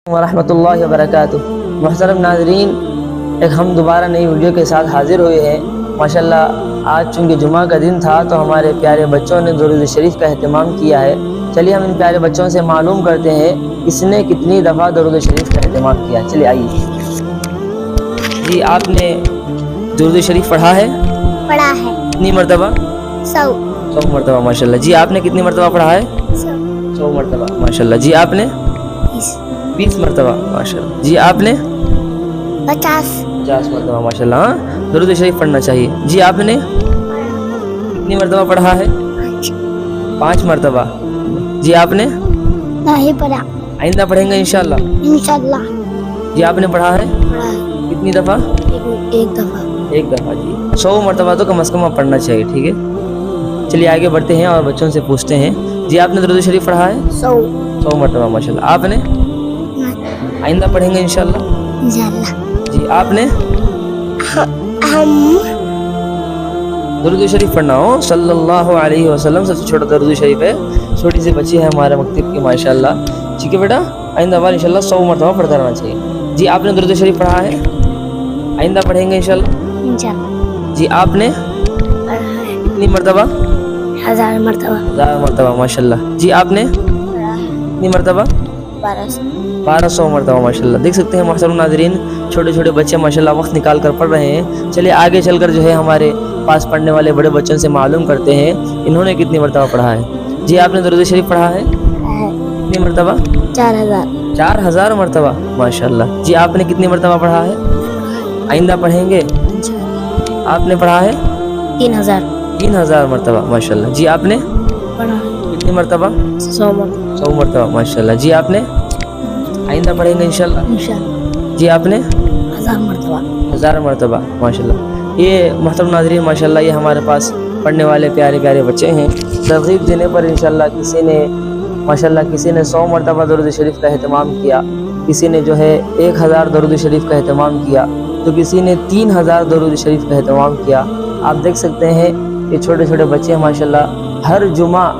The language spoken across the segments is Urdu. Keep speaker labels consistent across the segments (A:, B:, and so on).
A: ورحمۃ اللہ وبرکاتہ۔ محترم ناظرین، ایک ہم دوبارہ نئی ویڈیو کے ساتھ حاضر ہوئے ہیں۔ ماشاءاللہ آج چونکہ جمعہ کا دن تھا تو ہمارے پیارے بچوں نے درود شریف کا اہتمام کیا ہے۔ چلیے ہم ان پیارے بچوں سے معلوم کرتے ہیں کس نے کتنی دفعہ درود شریف کا اہتمام کیا۔ چلیے آئیے جی، آپ نے درود شریف پڑھا ہے؟
B: پڑھا ہے۔
A: کتنی مرتبہ؟
B: 100
A: مرتبہ ماشاءاللہ۔ جی آپ نے کتنی مرتبہ پڑھا ہے؟ 100 مرتبہ ماشاءاللہ۔ جی آپ نے 20 مرتبہ ماشاءاللہ۔ جی آپ نے 50 مرتبہ ماشاءاللہ۔ ہاں، درود شریف پڑھنا چاہیے۔ جی آپ نے کتنی مرتبہ پڑھا ہے؟ 5 مرتبہ۔ جی آپ نے
B: نہیں پڑھا،
A: آئندہ پڑھیں گے انشاءاللہ؟
B: انشاءاللہ۔
A: جی آپ نے پڑھا ہے
B: پڑھا ہے
A: کتنی دفعہ؟
B: ایک دفعہ۔
A: ایک دفعہ۔ جی 100 مرتبہ تو کم از کم پڑھنا چاہیے، ٹھیک ہے۔ چلیے آگے بڑھتے ہیں اور بچوں سے پوچھتے ہیں۔ جی آپ نے درود شریف پڑھا ہے؟ 100 مرتبہ ماشاءاللہ۔ آپ نے آئندہ پڑھیں گے انشاءاللہ؟
B: انشاءاللہ۔
A: جی آپ نے
B: ہم
A: درود شریف پڑھنا ہو صلی اللہ علیہ وسلم، سب سے چھوٹا درود شریف ہے، چھوٹی سی بچی ہے ہمارے مکتب کی ماشاءاللہ۔ ٹھیک ہے بیٹا، آئندہ بار انشاءاللہ 100 مرتبہ پڑھتا رہنا چاہیے۔ جی آپ نے درود شریف پڑھا ہے؟ آئندہ پڑھیں گے انشاءاللہ؟
B: انشاءاللہ۔
A: جی آپ نے
B: پڑھا ہے
A: کتنی مرتبہ؟
B: 1000 مرتبہ۔
A: 1000 مرتبہ ماشاءاللہ۔ جی آپ نے
B: پڑھا ہے
A: کتنی مرتبہ؟ 1200 مرتبہ ماشاءاللہ۔ دیکھ سکتے ہیں محترم ناظرین، چھوٹے چھوٹے بچے ماشاءاللہ وقت نکال کر پڑھ رہے ہیں۔ چلیے آگے چل کر جو ہے ہمارے پاس پڑھنے والے بڑے بچوں سے معلوم کرتے ہیں انہوں نے کتنی مرتبہ پڑھا ہے۔ جی آپ نے درود شریف پڑھا ہے کتنی مرتبہ؟
B: 4000
A: 4000 مرتبہ ماشاءاللہ۔ جی آپ نے کتنی مرتبہ پڑھا ہے؟ آئندہ پڑھیں گے؟ آپ نے پڑھا ہے 3000 مرتبہ ماشاءاللہ۔ جی آپ نے
B: پڑھا
A: کتنی مرتبہ؟ 100 مرتبہ ماشاءاللہ۔ جی آپ نے آئندہ پڑھیں گے انشاءاللہ؟
B: انشاءاللہ۔
A: جی آپ نے
B: 1000 مرتبہ۔
A: 1000 مرتبہ ماشاءاللہ۔ یہ محترم ناظرین ماشاءاللہ یہ ہمارے پاس پڑھنے والے پیارے پیارے بچے ہیں۔ ترغیب دینے پر انشاءاللہ کسی نے ماشاءاللہ 100 مرتبہ درود شریف کا اہتمام کیا، کسی نے جو ہے 1000 درود شریف کا اہتمام کیا، تو کسی نے 3000 درود شریف کا اہتمام کیا۔ آپ دیکھ سکتے ہیں یہ چھوٹے چھوٹے بچے ہیں ماشاءاللہ، ہر جمعہ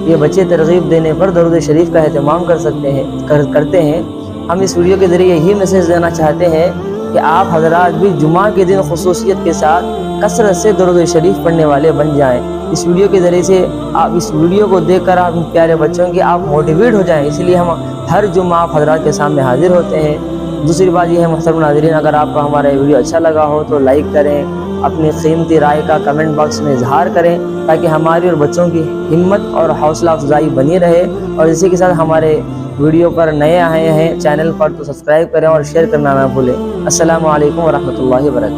A: یہ بچے ترغیب دینے پر درود شریف کا اہتمام کرتے ہیں۔ ہم اس ویڈیو کے ذریعے یہی میسیج دینا چاہتے ہیں کہ آپ حضرات بھی جمعہ کے دن خصوصیت کے ساتھ کثرت سے درود شریف پڑھنے والے بن جائیں۔ اس ویڈیو کے ذریعے سے آپ اس ویڈیو کو دیکھ کر آپ پیارے بچوں کے آپ موٹیویٹ ہو جائیں، اس لیے ہم ہر جمعہ آپ حضرات کے سامنے حاضر ہوتے ہیں۔ دوسری بات یہ ہے محترم ناظرین، اگر آپ کو ہمارا یہ ویڈیو اچھا لگا ہو تو لائک کریں، اپنی قیمتی رائے کا کمنٹ باکس میں اظہار کریں تاکہ ہماری اور بچوں کی ہمت اور حوصلہ افزائی بنی رہے۔ اور اسی کے ساتھ ہمارے ویڈیو پر نئے آئے ہیں چینل پر تو سبسکرائب کریں اور شیئر کرنا نہ بھولیں۔ السلام علیکم ورحمۃ اللہ وبرکاتہ۔